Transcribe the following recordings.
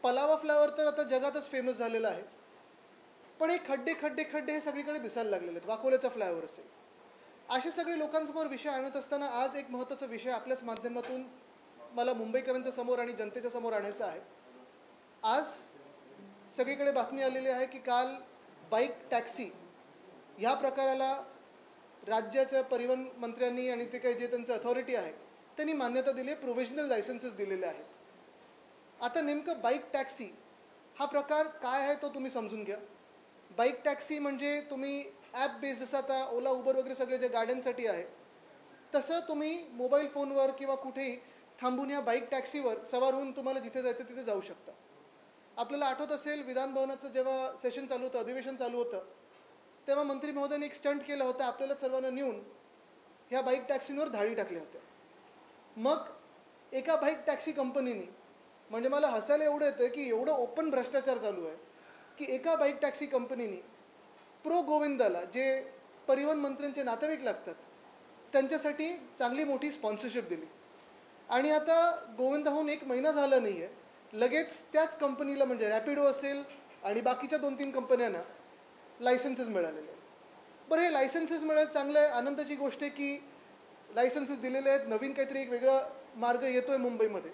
Pallava flower तर आता जगातच famous झालेला आहे, पण हे खड्डे खड्डे खड्डे हे सगळीकडे दिसायला लागलेले आहेत. वाकोल्याचा फ्लायओव्हर असेल, असे सगळे लोकांसमोर विषय आणत असताना आज एक महत्त्वाचा विषय आपल्याच माध्यमातून मला मुंबईकरांच्या समोर आणि जनतेच्या समोर आणायचा आहे. आज सगळीकडे बातमी आलेली आहे की काल बाईक टॅक्सी ह्या प्रकाराला राज्याच्या परिवहन मंत्र्यांनी आणि ते काही जे त्यांचं अथॉरिटी आहे त्यांनी मान्यता दिली आहे, प्रोव्हिजनल लायसन्सेस दिलेले आहेत. आता नेमकं बाईक टॅक्सी हा प्रकार काय आहे तो तुम्ही समजून घ्या. बाईक टॅक्सी म्हणजे तुम्ही ॲप बेस, जसं आता ओला उबर वगैरे सगळे जे गाड्यांसाठी आहे तसं तुम्ही मोबाईल फोनवर किंवा कुठेही थांबून या बाईक टॅक्सीवर सवार होऊन तुम्हाला जिथे जायचं तिथे जाऊ शकता. आपल्याला आठवत असेल विधान भवनाचं जेव्हा सेशन चालू होतं, अधिवेशन चालू होतं, तेव्हा मंत्री महोदयांनी एक स्टंट केलं होतं, आपल्याला सर्वांना नेऊन ह्या बाईक टॅक्सींवर धाडी टाकल्या होत्या. मग एका बाईक टॅक्सी कंपनीने, म्हणजे मला हसायला एवढं येतं की एवढं ओपन भ्रष्टाचार चालू आहे की एका बाईक टॅक्सी कंपनीने प्रो गोविंदाला, जे परिवहन मंत्र्यांचे नातेवाईक लागतात, त्यांच्यासाठी चांगली मोठी स्पॉन्सरशिप दिली. आणि आता गोविंदाहून 1 महिना झाला नाही आहे, लगेच त्याच कंपनीला म्हणजे रॅपिडो असेल आणि बाकीच्या 2-3 कंपन्यांना लायसन्सेस मिळालेले आहेत. बरं, हे लायसन्सेस मिळाले चांगलं आहे, आनंदाची गोष्ट आहे की लायसन्सेस दिलेले आहेत, नवीन काहीतरी एक वेगळा मार्ग येतो आहे मुंबईमध्ये.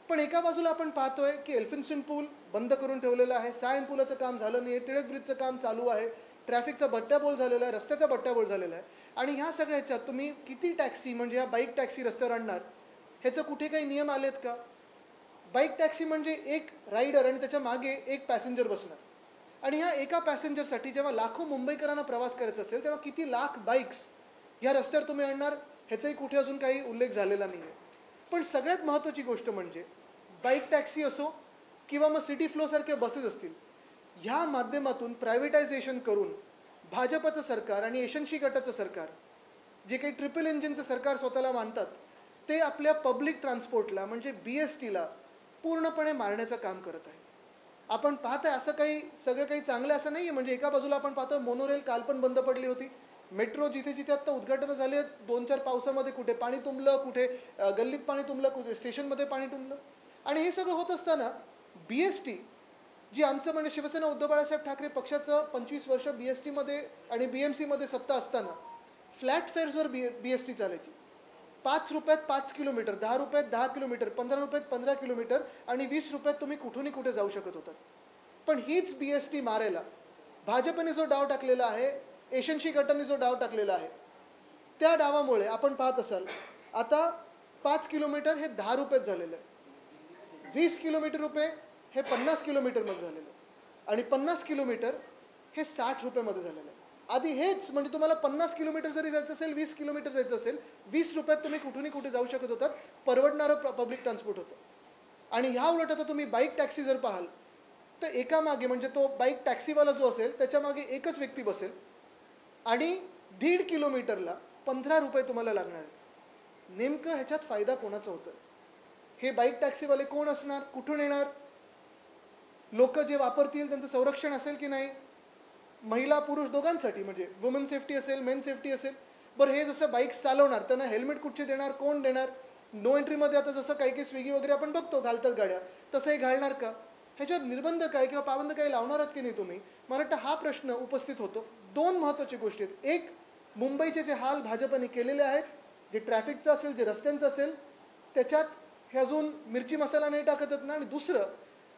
पण एका बाजूला आपण पाहतोय की एल्फिन्स्टन पूल बंद करून ठेवलेला आहे, सायन पुलाचं काम झालं नाही आहे, टिळक ब्रिजचं काम चालू आहे, ट्रॅफिकचा बट्ट्याबोळ झालेला आहे, रस्त्याचा बट्ट्याबोळ झालेला आहे. आणि ह्या सगळ्याच्यात तुम्ही किती टॅक्सी म्हणजे ह्या बाईक टॅक्सी रस्त्यावर आणणार, ह्याचं कुठे काही नियम आलेत का? बाईक टॅक्सी म्हणजे एक रायडर आणि त्याच्या मागे एक पॅसेंजर बसणार, आणि ह्या एका पॅसेंजरसाठी जेव्हा लाखो मुंबईकरांना प्रवास करायचा असेल तेव्हा किती लाख बाईक्स या रस्त्यावर तुम्ही आणणार, ह्याचाही कुठे अजून काही उल्लेख झालेला नाही आहे. पण सगळ्यात महत्त्वाची गोष्ट म्हणजे बाईक टॅक्सी असो किंवा मग सिटी फ्लोसारख्या बसेस असतील, ह्या माध्यमातून प्रायव्हेटायझेशन करून भाजपचं सरकार आणि यशस्वी गटाचं सरकार, जे काही ट्रिपल इंजिनचं सरकार स्वतःला मानतात, ते आपल्या पब्लिक ट्रान्सपोर्टला म्हणजे BSTला पूर्णपणे मारण्याचं काम करत आहे. आपण पाहताय असं काही सगळं काही चांगलं असं नाही आहे. म्हणजे एका बाजूला आपण पाहतो मोनोरेल काल पण बंद पडली होती, मेट्रो जिथे जिथे आत्ता उद्घाटनं झाली आहेत 2-4 पावसामध्ये कुठे पाणी तुंबलं, कुठे गल्लीत पाणी तुंबलं, कुठे स्टेशनमध्ये पाणी तुंबलं. आणि हे सगळं होत असताना BST, जी आमचं म्हणजे शिवसेना उद्धव बाळासाहेब ठाकरे पक्षाचं 25 वर्ष BSTमध्ये आणि BMCमध्ये सत्ता असताना फ्लॅट फेअर्सवर BST चालायची. 5 रुपयात 5 किलोमीटर, 10 रुपयात 10 किलोमीटर, 15 रुपयात 15 किलोमीटर आणि 20 रुपयात तुम्ही कुठूनही कुठे जाऊ शकत होतात. पण हीच BST मारायला भाजपने जो डाव टाकलेला आहे, यशस्वी गटाने जो डाव टाकलेला आहे, त्या डावामुळे आपण पाहत असाल आता 5 किलोमीटर हे 10 रुपयात झालेलं आहे, 20 किलोमीटर रुपये हे 50 किलोमीटरमध्ये झालेलं आहे आणि 50 किलोमीटर हे 60 रुपयामध्ये झालेलं आहे. आधी हेच म्हणजे तुम्हाला 50 किलोमीटर जरी जायचं असेल, 20 किलोमीटर जायचं असेल, 20 रुपयात तुम्ही कुठूनही कुठे जाऊ शकत होतात, परवडणारं पब्लिक ट्रान्सपोर्ट होतं. आणि ह्या उलट आता तुम्ही बाईक टॅक्सी जर पाहाल तर एका मागे म्हणजे तो बाईक टॅक्सीवाला जो असेल त्याच्या मागे एकच व्यक्ती बसेल आणि 1.5 किलोमीटरला 15 रुपये तुम्हाला लागणार आहेत. नेमकं ह्याच्यात फायदा कोणाचा होतं? हे बाईक टॅक्सीवाले कोण असणार, कुठून येणार, लोक जे वापरतील त्यांचं संरक्षण असेल की नाही, महिला पुरुष दोघांसाठी म्हणजे वुमन सेफ्टी असेल, मेन सेफ्टी असेल. बरं, हे जसं बाईक चालवणार त्यांना हेल्मेट कुठचे देणार, कोण देणार? नो एंट्रीमध्ये आता जसं काही काही स्विगी वगैरे आपण बघतो घालतात गाड्या, तसं हे घालणार का? ह्याच्यावर निर्बंध काय किंवा पाबंद काय लावणार आहात की नाही तुम्ही? मला वाटतं हा प्रश्न उपस्थित होतो. 2 महत्त्वाची गोष्टी आहेत. एक, मुंबईचे जे हाल भाजपने केलेले आहेत, जे ट्रॅफिकचं असेल, जे रस्त्यांचं असेल, त्याच्यात हे अजून मिरची मसाला नाही टाकत आहेत ना. आणि दुसरं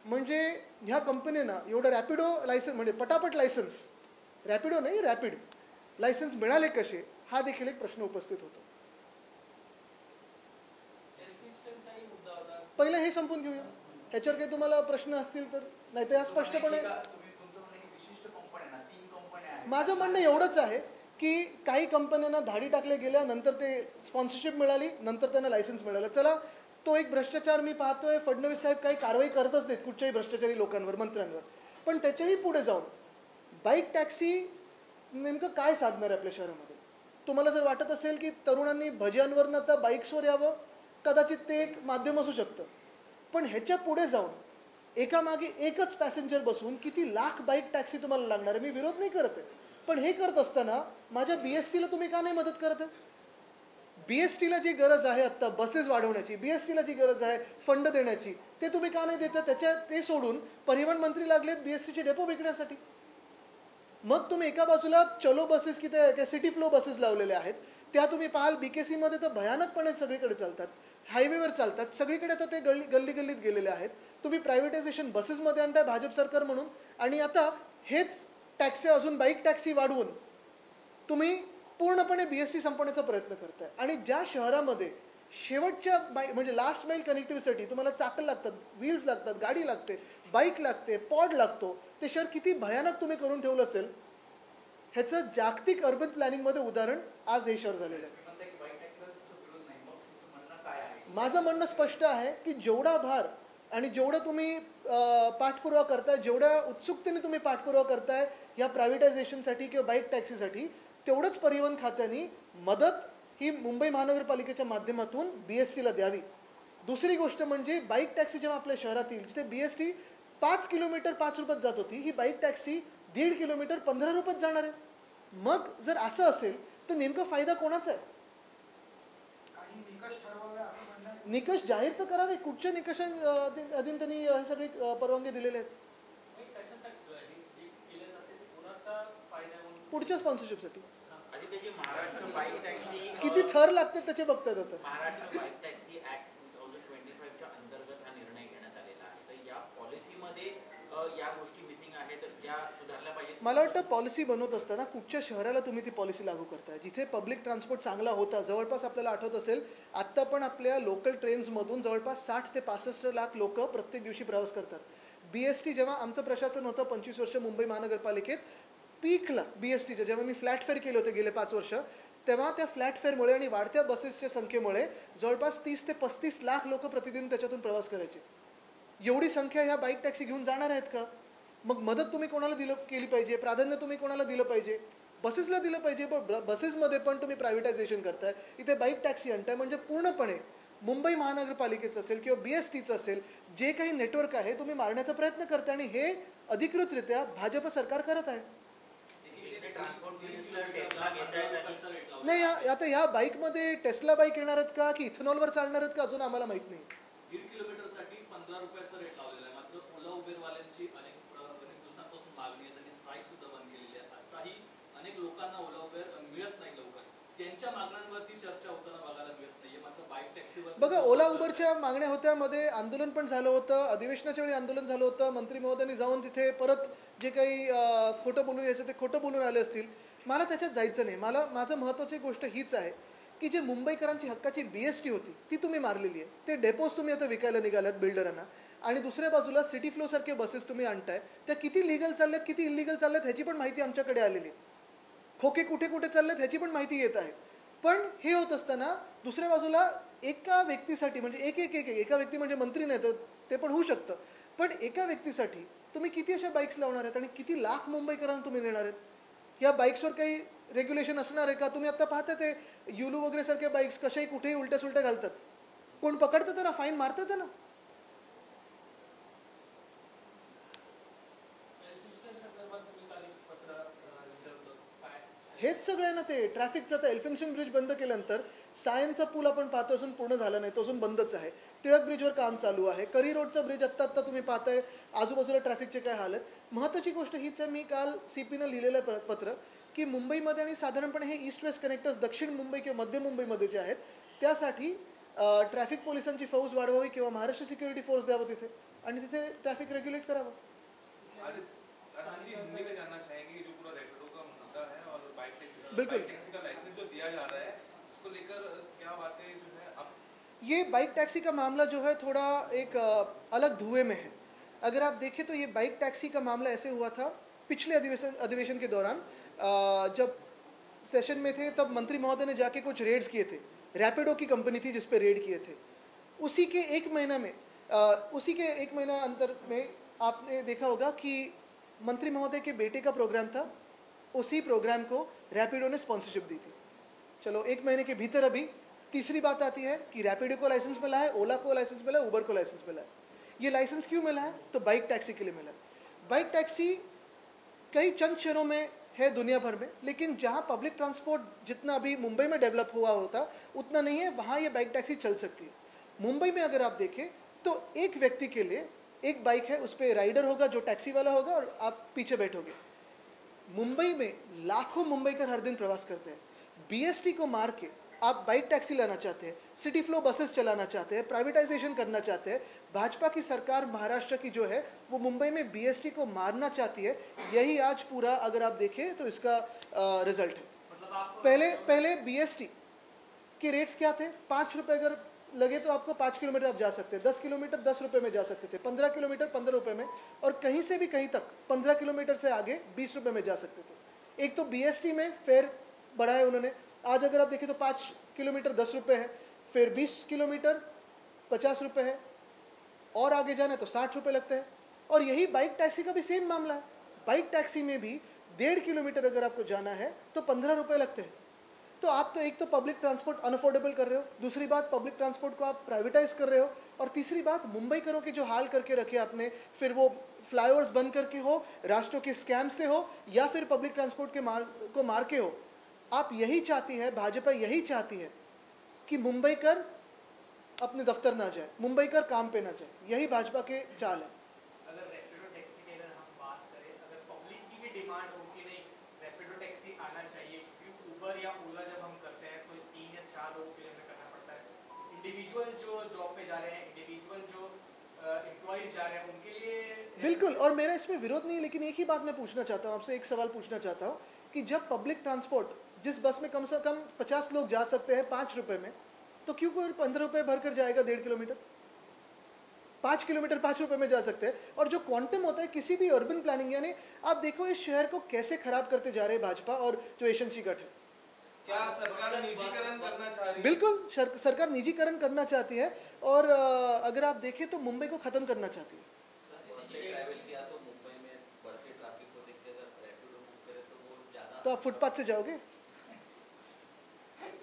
म्हणजे ह्या कंपनीना एवढं रॅपिडो लायसन्स म्हणजे पटापट लायसन्स, रॅपिडो नाही रॅपिड लायसन्स मिळाले कसे, हा देखील एक प्रश्न उपस्थित होतो. पहिलं हे संपून घेऊया, ह्याच्यावर काही तुम्हाला प्रश्न असतील तर, नाही तर स्पष्टपणे माझं म्हणणं एवढंच आहे की काही कंपन्यांना धाडी टाकले गेल्या, नंतर ते स्पॉन्सरशिप मिळाली, नंतर त्यांना लायसन्स मिळालं. चला, तो एक भ्रष्टाचार मी पाहतोय, फडणवीस साहेब काही कारवाई करतच नाहीत कुठच्याही भ्रष्टाचारी लोकांवर, मंत्र्यांवर. पण त्याच्याही पुढे जाऊन बाईक टॅक्सी नेमकं काय साधणार आहे आपल्या शहरामध्ये? तुम्हाला जर वाटत असेल की तरुणांनी भज्यांवरनं आता बाईक्सवर यावं, कदाचित ते एक माध्यम असू शकतं. पण ह्याच्या पुढे जाऊन एकामागे एकच पॅसेंजर बसून किती लाख बाईक टॅक्सी तुम्हाला लागणार आहे? मी विरोध नाही करत आहे, पण हे करत असताना माझ्या BSTला तुम्ही का नाही मदत करत आहे? बीएसटीला जी गरज आहे आता बसेस वाढवण्याची, बीएसटीला जी गरज आहे फंड देण्याची, ते तुम्ही का नाही देता? ते सोडून परिवहन मंत्री लागलेत बीएसटीचे डेपो विकण्यासाठी. मग तुम्ही एका बाजूला चलो बसेस की त्या सिटी फ्लो बसेस लावलेल्या आहेत, त्या तुम्ही पाहाल बीकेसी मध्ये तर भयानकपणे सगळीकडे चालतात, हायवेवर चालतात, सगळीकडे आता ते गल्ली गल्लीत गेलेले आहेत. तुम्ही प्रायव्हेटायझेशन बसेसमध्ये आणताय भाजप सरकार म्हणून, आणि आता हेच टॅक्सी अजून बाईक टॅक्सी वाढवून तुम्ही पूर्णपणे बीएसटी संपवण्याचा प्रयत्न करताय. आणि ज्या शहरामध्ये शेवटच्या म्हणजे लास्ट माईल कनेक्टिव्हिटीसाठी तुम्हाला चाकल लागतात, व्हील्स लागतात, गाडी लागते, बाईक लागते, पॉड लागतो, ते शहर किती भयानक तुम्ही करून ठेवलं असेल, ह्याचं जागतिक अर्बन प्लॅनिंग मध्ये उदाहरण आज हे शहर झालेलं आहे. माझं म्हणणं स्पष्ट आहे की जेवढा भार आणि जेवढं तुम्ही पाठपुरावा करताय, जेवढ्या उत्सुकतेने तुम्ही पाठपुरावा करताय या प्रायव्हेटायझेशनसाठी किंवा बाईक टॅक्सीसाठी, तेवढंच परिवहन खात्याने मदत ही मुंबई महानगरपालिकेच्या माध्यमातून बीएसटीला द्यावी. दुसरी गोष्ट म्हणजे बाईक टॅक्सी जेव्हा आपल्या शहरात येईल, जिथे बीएसटी 5 किलोमीटर 5 रुपयात जात होती, ही बाईक टॅक्सी 1.5 किलोमीटर 15 रुपयात जाणार आहे. मग जर असं असेल तर नेमका फायदा कोणाचा आहे? निकष जाहीर तर करावे. कुठच्या निकषांअधीन त्यांनी हे सगळे परवानगी दिलेले आहेत? पुढच्या स्पॉन्सरशिपसाठी किती थर लागते त्याचे बघतात आता. महाराष्ट्र बाईक टॅक्सी ऍक्ट 2025 च्या अंतर्गत हा निर्णय घेण्यात आलेला आहे. तर या पॉलिसीमध्ये या गोष्टी मिसिंग आहेत, तर ज्या सुधारल्या पाहिजेत. मला वाटतं पॉलिसी बनवत असताना कुठच्या शहराला तुम्ही ती पॉलिसी लागू करताय, जिथे पब्लिक ट्रान्सपोर्ट चांगला होता. जवळपास आपल्याला आठवत असेल, आत्ता पण आपल्या लोकल ट्रेन्समधून जवळपास 60 ते 65 लाख लोक प्रत्येक दिवशी प्रवास करतात. बीएसटी जेव्हा आमचं प्रशासन होतं 25 वर्ष मुंबई महानगरपालिकेत, पीकला बीएसटीच्या जेव्हा मी फ्लॅट फेअर केले होते गेले 5 वर्ष, तेव्हा त्या फ्लॅट फेअरमुळे आणि वाढत्या बसेसच्या संख्येमुळे जवळपास 30 ते 35 लाख लोक प्रतिदिन त्याच्यातून प्रवास करायचे. एवढी संख्या ह्या बाईक टॅक्सी घेऊन जाणार आहेत का? मग मदत तुम्ही कोणाला केली पाहिजे? प्राधान्य तुम्ही कोणाला दिलं पाहिजे? बसेसला दिलं पाहिजे. पण बसेसमध्ये पण तुम्ही प्रायव्हेटायझेशन करताय, इथे बाईक टॅक्सी आणताय, म्हणजे पूर्णपणे मुंबई महानगरपालिकेचं असेल किंवा बीएसटीचं असेल जे काही नेटवर्क आहे तुम्ही मारण्याचा प्रयत्न करताय, आणि हे अधिकृतरित्या भाजप सरकार करत आहे. नाही, आता ह्या बाईक मध्ये टेस्ला बाईक येणार आहेत का की इथेनॉलवर चालणार आहेत का अजून आम्हाला माहित नाही. 1.5 किलोमीटरसाठी 15 रुपयाचा रेट लावलेला आहे. मात्र ओला उबेरवाल्यांची अनेक दिवसांपासून मागणी आहे, त्यांनी स्ट्राईक सुद्धा बंद केलेली आहे. आताही अनेक लोकांना ओला उबेर मिळत नाही लवकर. त्यांच्या मागण्यांवरती चर्चा होताना बघायला मिळत नाहीये. मात्र बाईक टॅक्सीवर बघा, ओला उबरच्या मागण्या होत्या, मध्ये आंदोलन पण झालं होतं, अधिवेशनाच्या वेळी आंदोलन झालं होतं. मंत्री महोदयांनी जाऊन तिथे परत जे काही खोटं बोलून यायचं ते खोटं बोलून आले असतील. मला त्याच्यात जायचं नाही. माझं महत्वाची गोष्ट हीच आहे की जे मुंबईकरांची हक्काची बीएसटी होती ती तुम्ही मारलेली आहे. ते डेपोज तुम्ही आता विकायला निघाल्यात बिल्डरांना, आणि दुसऱ्या बाजूला सिटी फ्लो सारखे बसेस तुम्ही आणताय, त्या किती लिगल चालल्यात किती इलिगल चालल्यात ह्याची पण माहिती आमच्याकडे आलेली आहे. खोके कुठे कुठे चाललेत ह्याची पण माहिती येत आहे. पण हे होत असताना दुसऱ्या बाजूला एका व्यक्तीसाठी, म्हणजे एका व्यक्ती म्हणजे मंत्री नाही तर ते पण होऊ शकतं, पण एका व्यक्तीसाठी तुम्ही किती अशा बाईक्स लावणार आहेत आणि किती लाख मुंबईकरांना तुम्ही नेणार आहेत? या बाईक्सवर काही रेग्युलेशन असणार आहे का? तुम्ही आता पाहता ते युलू वगैरे सारख्या बाईक्स कशाही कुठेही उलट्या सुलट्या घालतात, कोण पकडतं त्यांना, फाईन मारतात ना. हेच सगळं ना, ते ट्रॅफिकचं. आता एल्फिन्स्टन ब्रिज बंद केल्यानंतर सायनचा पूल आपण पाहतो अजून पूर्ण झाला नाही, तो अजून बंदच आहे. टिळक ब्रिजवर काम चालू आहे. करी रोडचा ब्रिज आत्ता तुम्ही पाहताय, आजूबाजूला ट्रॅफिकचे काय हाल आहेत. महत्वाची गोष्ट हीच आहे, मी काल सीपीनं लिहिलेलं पत्र की मुंबईमध्ये आणि साधारणपणे हे ईस्ट वेस्ट कनेक्टर्स दक्षिण मुंबई किंवा मध्य मुंबईमध्ये जे आहेत त्यासाठी ट्रॅफिक पोलिसांची फौज वाढवावी किंवा महाराष्ट्र सिक्युरिटी फोर्स द्यावं तिथे, आणि तिथे ट्रॅफिक रेग्युलेट करावं. बिल्कुल. ये बाइक टैक्सी का मामला जो है थोड़ा एक अलग धुएं में है. अगर आप देखें तो ये बाइक टैक्सी का मामला ऐसे हुआ था पिछले अधिवेशन के दौरान, जब सेशन में थे तब मंत्री महोदय ने जाके कुछ रेड्स किए थे. रैपिडो की कंपनी थी जिस पे रेड किए थे. उसी के एक महीना अंतर में आपने देखा होगा कि मंत्री महोदय के बेटे का प्रोग्राम था, उसी प्रोग्राम को रैपिडो ने स्पॉन्सरशिप दी थी. चलो, एक महीने के भीतर अभी तीसरी बात आती है कि रैपिडो को लाइसेंस मिला है, ओला को लाइसेंस मिला है, उबर को लाइसेंस मिला है. ये लाइसेंस क्यों मिला है? तो बाइक टैक्सी के लिए मिला है. बाइक टैक्सी कई चंद शहरों में है दुनिया भर में, लेकिन जहाँ पब्लिक ट्रांसपोर्ट जितना अभी मुंबई में डेवलप हुआ होता उतना नहीं है, वहाँ ये बाइक टैक्सी चल सकती है। मुंबई में अगर आप देखें तो एक व्यक्ति के लिए एक बाइक है, उस पर राइडर होगा जो टैक्सी वाला होगा और आप पीछे बैठोगे। मुंबई में लाखों मुंबईकर हर दिन प्रवास करते हैं। बीएसटी को मार के आप बाइक टैक्सी लाना चाहते हैं, सिटी फ्लो बसेस चलाना चाहते हैं, प्राइवेटाइजेशन करना चाहते हैं। भाजपा की सरकार महाराष्ट्र की जो है वो मुंबई में बीएसटी को मारना चाहती है। यही आज पूरा अगर आप देखें तो इसका रिजल्ट है। मतलब आप पहले बीएसटी के रेट्स क्या थे? 5 रुपए अगर लगे तो आपको 5 किलोमीटर आप जा सकते हैं, 10 किलोमीटर 10 रुपए में जा सकते थे, 15 किलोमीटर 15 रुपए में, और कहीं से भी कहीं तक 15 किलोमीटर से आगे 20 रुपए में जा सकते थे। एक तो बीएसटी में फेयर बढ़ाए उन्होंने। आज अगर आप देखें तो 5 किलोमीटर 10 रुपए है, फिर 20 किलोमीटर 50 रुपए है, और आगे जाना तो 60 रुपए लगते हैं। और यही बाइक टैक्सी का भी सेम मामला है। बाइक टैक्सी में भी 1.5 किलोमीटर अगर आपको जाना है तो 15 रुपए लगते हैं। तो आप तो एक तो पब्लिक ट्रांसपोर्ट अनअफोर्डेबल कर रहे हो, दूसरी बात पब्लिक ट्रांसपोर्ट को आप प्राइवेटाइज कर रहे हो, और तीसरी बात मुंबई करों के जो हाल करके रखे आपने, फिर वो फ्लाईओवर्स बंद करके हो, रास्तों के स्कैम से हो, या फिर पब्लिक ट्रांसपोर्ट को मार के हो। आप यही चाहती है, भाजपा यही चाहती है कि मुंबई कर अपने दफ्तर ना जाए, मुंबई कर काम पे ना जाए। यही भाजपा के चाल है। अगर रैपिडो टैक्सी की अगर हम बात करें, अगर पब्लिक की भी डिमांड हो कि नहीं रैपिडो टैक्सी आना चाहिए, क्योंकि उबर या ओला जब हम करते हैं तो 3 या 4 लोगों के लिए हमें करना पड़ता है। इंडिविजुअल जो जॉब पे जा रहे हैं, इंडिविजुअल जो एम्प्लॉयज जा रहे हैं, उनके लिए बिल्कुल, और मेरा इसमें विरोध नहीं है, लेकिन एक ही बात मैं पूछना चाहता हूँ आपसे, एक सवाल पूछना चाहता हूँ कि जब पब्लिक ट्रांसपोर्ट, जिस बस में कम से कम 50 लोग जा सकते हैं 5 रुपए में, तो क्यों कोई 15 रुपए भर कर जाएगा 1.5 किलोमीटर? 5 किलोमीटर 5 रुपए में जा सकते हैं। और जो क्वांटम होता है किसी भी अर्बन प्लानिंग, यानी आप देखो इस शहर को कैसे खराब करते जा रहे हैं भाजपा और जो एशंसी गठ है। क्या सरकार निजीकरण करना चाह रही है? बिल्कुल, सरकार निजीकरण करना चाहती है, और अगर आप देखें तो मुंबई को खत्म करना चाहती है। ट्रैवल किया तो मुंबई में बढ़ते ट्रैफिक को देखते अगर रैपिडो बुक करें तो वो ज्यादा, तो आप फुटपाथ से जाओगे,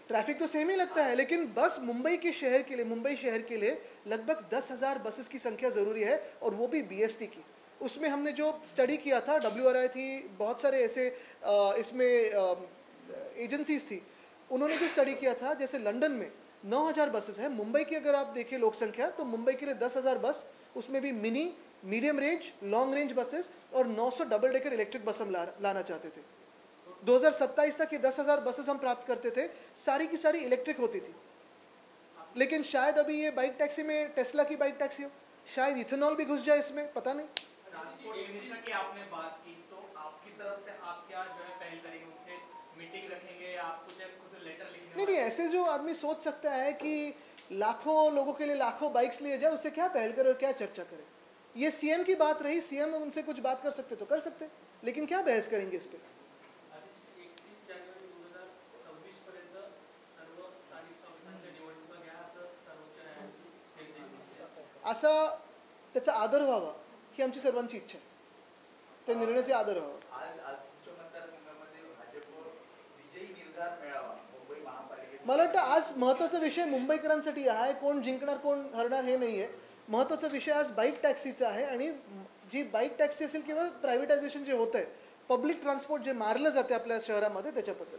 ट्रैफिक तो सेम ही लगता है। लेकिन बस मुंबई के शहर के लिए, मुंबई शहर के लिए लगभग 10,000 बसेस की संख्या जरूरी है, और वो भी बीएसटी की। उसमें हमने जो स्टडी किया था, WRI थी, बहुत सारे ऐसे इसमें एजेंसीज थी, उन्होंने जो स्टडी किया था, जैसे लंदन में 9,000 बसेस है, मुंबई की अगर आप देखें लोक संख्या तो मुंबई के लिए 10,000 बस, उसमें भी mini, medium range, long range buses, और 900 डबल डेकर इलेक्ट्रिक बस हम लाना चाहते थे। 2027 तक ये 10,000 बसेस हम प्राप्त करते थे, सारी की सारी इलेक्ट्रिक होती थी। लेकिन शायद अभी ये बाइक टैक्सी में टेस्ला की बाइक टैक्सी हो, शायद इथेनॉल भी घुस जाए इसमें, पता नहीं। ट्रांसपोर्ट मिनिस्टर की आपने बात की, तो आपकी तरफ से आप क्या जो है पहल करेंगे, उनसे मीटिंग रखेंगे, आप कुछ लेटर लिखेंगे? नहीं, ऐसे जो आदमी सोच सकता है कि लाखों लोगों के लिए लाखों बाइक्स लिए जाए, उससे क्या पहल करे और क्या चर्चा करे? ये सीएम की बात रही, सीएम उनसे कुछ बात कर सकते तो कर सकते, लेकिन क्या बहस करेंगे इस पर? 31 जानेवारी 2026 पर्यंत सर्व स्थानिक संस्थांच्या निवडणुका घ्या असं सर्वोच्च न्यायालयाने निर्देश दिले. असा त्याचा आदर व्हावा ही आमची सर्वांची इच्छा आहे, त्या निर्णयाचा आदर व्हावा। आज तुमच्या मतदारसंघामध्ये भाजप विजयी निर्धार मिळावा मुंबई महापालिकेत. मला वाटतं आज महत्त्वाचा विषय मुंबईकरांसाठी आहे, कोण जिंकणार कोण हरणार हे नाही आहे। महत्त्वाचा विषय आज बाईक टॅक्सीचा आहे, आणि जी बाईक टॅक्सी असेल किंवा प्रायव्हेटायझेशन जे होत आहे, पब्लिक ट्रान्सपोर्ट जे मारलं जाते आपल्या शहरामध्ये, त्याच्याबद्दल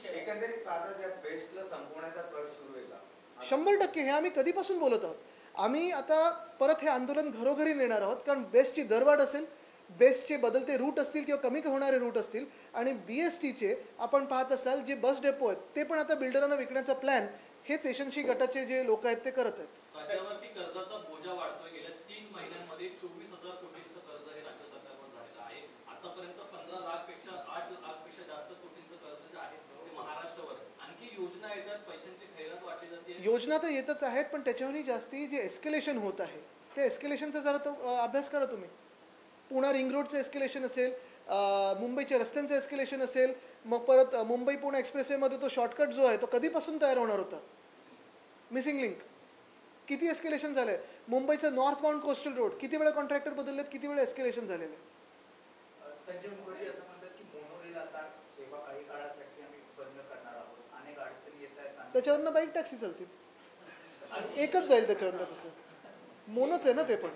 एकंदरीत पाहता त्या बेस्टला संपवण्याचा कट सुरू आहे का? 100% हे आम्ही कधीपासून बोलत आहोत। आम्ही आता परत हे आंदोलन घरोघरी नेणार आहोत, कारण बेस्टची दरवाढ असेल, बेस्टचे बदलते रूट असतील किंवा कमी होणारे रूट असतील, आणि BSTचे आपण पाहत असाल जे बस डेपो आहेत ते पण आता बिल्डरांना विकण्याचा प्लॅन हेच एशंशी गटाचे जे लोक आहेत ते करत आहेत। राज्यावरती कर्जाचा बोजा वाढतोय. गेल्या 3 महिन्यांमध्ये 24,000 कोटींचं कर्ज हे राज्य सरकारवर झालेलं आहे. आतापर्यंत 15 लाखपेक्षा 8 लाखपेक्षा जास्त कोटींचं कर्ज जे आहे ते महाराष्ट्रावर आहे. आणखी योजना येतात, पैशांची खैरात वाटली जाते. योजना तर येतच आहेत, पण त्याच्याहूनही जास्ती जे एस्केलेशन होत आहे ते एस्केलेशनचा जरा तो अभ्यास करा तुम्ही। पुणे रिंग रोडचं एस्केलेशन असेल, मुंबईच्या रस्त्यांचं एस्केलेशन असेल, मग परत मुंबई पुणे एक्सप्रेसवेमध्ये तो शॉर्टकट जो आहे तो कधीपासून तयार होणार होता, मिसिंग लिंक, किती एस्केलेशन झालंय। मुंबईचं नॉर्थ बाउंड कोस्टल रोड किती वेळा कॉन्ट्रॅक्टर बदललेत, किती वेळा एस्केलेशन झालेलं आहे। संजय मुखर्जी असं म्हणतात की मोनोरेल आता सेवा काही काळासाठी आम्ही बंद करणार आहोत, अनेक अडचणी येत आहेत. त्याच्यावरनं बाईक टॅक्सी चालतील, एकच जाईल त्याच्यावरनं, तसं मोनोच आहे ना ते पण।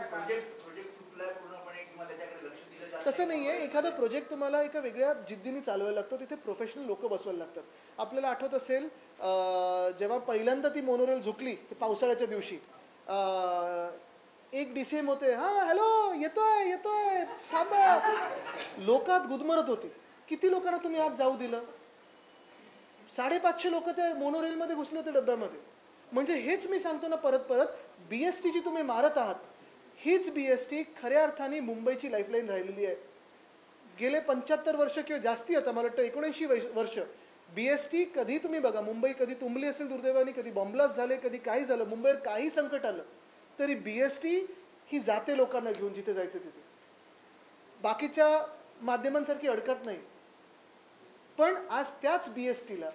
प्रोजेक्ट चुकलाय पूर्णपणे किंवा त्याच्याकडे लक्ष दिलं जात तसं नाही आहे. एखादा प्रोजेक्ट तुम्हाला एका वेगळ्या जिद्दीने चालवायला लागतो, तिथे प्रोफेशनल लोक बसवायला लागतात. आपल्याला आठवत असेल जेव्हा पहिल्यांदा ती मोनोरेल झुकली ते पावसाळ्याच्या दिवशी, एक DCM होते, हां हॅलो येतोय येतोय थांबा, लोकात गुदमरत होती. किती लोकांना तुम्ही आज जाऊ दिलं? 550 लोक त्या मोनोरेलमध्ये घुसले होते डब्यामध्ये. म्हणजे हेच मी सांगतो ना परत परत, BST जी तुम्ही मारत आहात, हीच BST खऱ्या अर्थाने मुंबईची लाईफलाईन राहिलेली आहे. गेले 75 वर्ष किंवा जास्ती, आता मला वाटतं 79 वर्ष BST कधी तुम्ही बघा, मुंबई कधी तुंबली असेल दुर्दैवाने, कधी बॉम्ब्लास्ट झाले, कधी काही झालं, मुंबईवर काही संकट आलं तरी BST ही जाते लोकांना घेऊन जिथे जायचं तिथे. बाकीच्या माध्यमांसारखी अडकत नाही. पण आज त्याच BSTला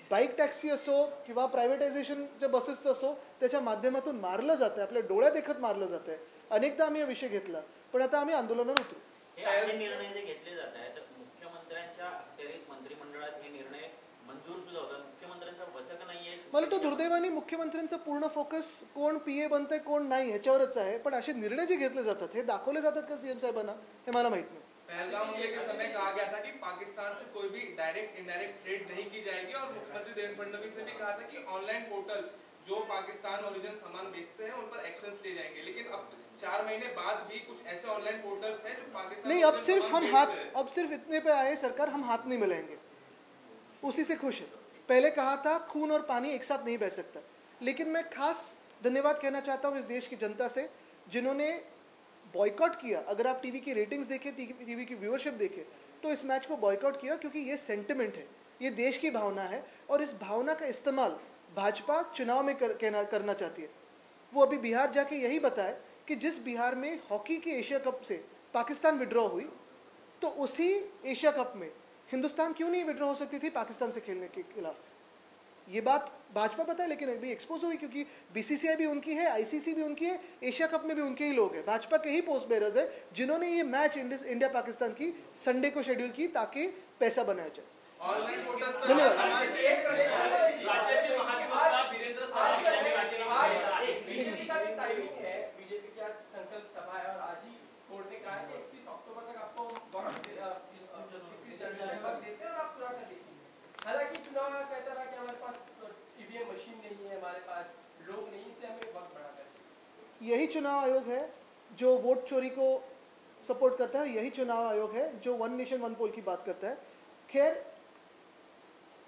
बाईक टॅक्सी असो किंवा प्रायव्हेटायझेशनच्या बसेसचं असो, त्याच्या माध्यमातून मारलं जातं, आपल्या डोळ्या देखत मारलं जातं आहे. अनेकदा आम्ही हा विषय घेतला, पण आता आम्ही आंदोलनावर उतरू. हे असे निर्णय जे घेतले जात आहेत, तर मुख्यमंत्र्यांच्या अखेरीस मंत्रिमंडळात हे निर्णय मंजूर सुद्धा होतात. मुख्यमंत्र्यांचा वचक नाहीये. मला वाटतं दुर्दैवाने मुख्यमंत्र्यांचा पूर्ण फोकस कोण PA बनतंय कोण नाही ह्याच्यावरच आहे. पण असे निर्णय जे घेतले जातात हे दाखवले जातात का CM साहेबांना, हे मला माहित नाही. पहलगाम हमले के समय कहा गया था कि पाकिस्तान से कोई भी डायरेक्ट इनडायरेक्ट ट्रेड नहीं की जाएगी और मुख्यमंत्री देवेंद्र फडणवीस ने भी कहा था कि ऑनलाइन पोर्टल्स जो पाकिस्तान ओरिजिन सामान बेचते हैं उन पर एक्शन लिए जाएंगे. लेकिन अब 4 महीने बाद भी कुछ ऐसे ऑनलाइन पोर्टल्स हैं जो पाकिस्तान नहीं, अब सिर्फ इतने पे आए सरकार, हम हाथ नहीं मिलाएंगे, उसी से खुश है. पहले कहा था खून और पानी एक साथ नहीं बह सकता. लेकिन मैं खास धन्यवाद कहना चाहता हूँ इस देश की जनता से जिन्होंने बॉयकॉट किया. अगर आप टीवी की रेटिंग्स देखें, टीवी की व्यूअरशिप देखें, तो इस मैच को बॉयकॉट किया क्योंकि ये सेंटिमेंट है, ये देश की भावना है और इस भावना का इस्तेमाल भाजपा चुनाव में करना चाहती है. वो अभी बिहार जाके यही बताए कि जिस बिहार में हॉकी के एशिया कप से पाकिस्तान विड्रॉ हुई, तो उसी एशिया कप में हिंदुस्तान क्यों नहीं विड्रॉ हो सकती थी पाकिस्तान से खेलने के खिलाफ. ये बात भाजपा पता है, लेकिन अभी एक्सपोज हुई क्योंकि BCCI भी उनकी है, ICC भी उनकी है, एशिया कप में भी उनके ही लोग हैं. भाजपा के ही पोस्ट बेरर्स है जिन्होंने ये मैच इंडिया पाकिस्तान की संडे को शेड्यूल की ताकि पैसा बनाया जाए. ऑनलाइन पोर्टल्स धन्यवाद. राज्याचे महाधिवक्ता वीरेंद्र सराफ यांनी राजीनामा दिला आहे. बीजेपी का जो टाइमिंग है, बीजेपी की आज संकल्प सभा है और आज ही कोर्ट ने कहा है कि 31 अक्टूबर तक आपको 31 जनवरी तक देते हैं और आप पूरा कर लीजिए. हालांकि चुनाव आयोग कहता रहा कि हमारे पास EVM मशीन नहीं है, हमारे पास लोग नहीं, इसलिए हमें वक्त बढ़ाना चाहिए. यही चुनाव आयोग है जो वोट चोरी को सपोर्ट करता है. यही चुनाव आयोग है जो वन नेशन वन पोल की बात करता है. खैर,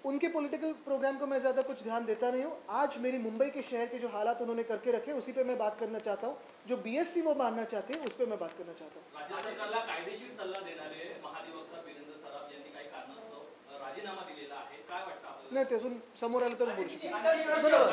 उनके पॉलिटिकल प्रोग्राम को मैं ज़्यादा कुछ ध्यान देता नहीं हूँ. आज मेरी मुंबई के शहर के जो हालात उन्होंने करके रखे, उसी पे मैं बात करना चाहता हूँ. जो BST वो मानना चाहते हैं, उस पर मैं बात करना चाहता हूँ. राज्य सरकारला कायदेशीर सल्ला देणारे महाधिवक्ता वीरेंद्र सराफ यांनी काही कारणास्तव राजीनामा दिलेला आहे. काय वाटतं आपल्याला? नाही, ते अजून समोर आलं तरच बोलू शकतो. अंतर्राष्ट्रीय बरोबर.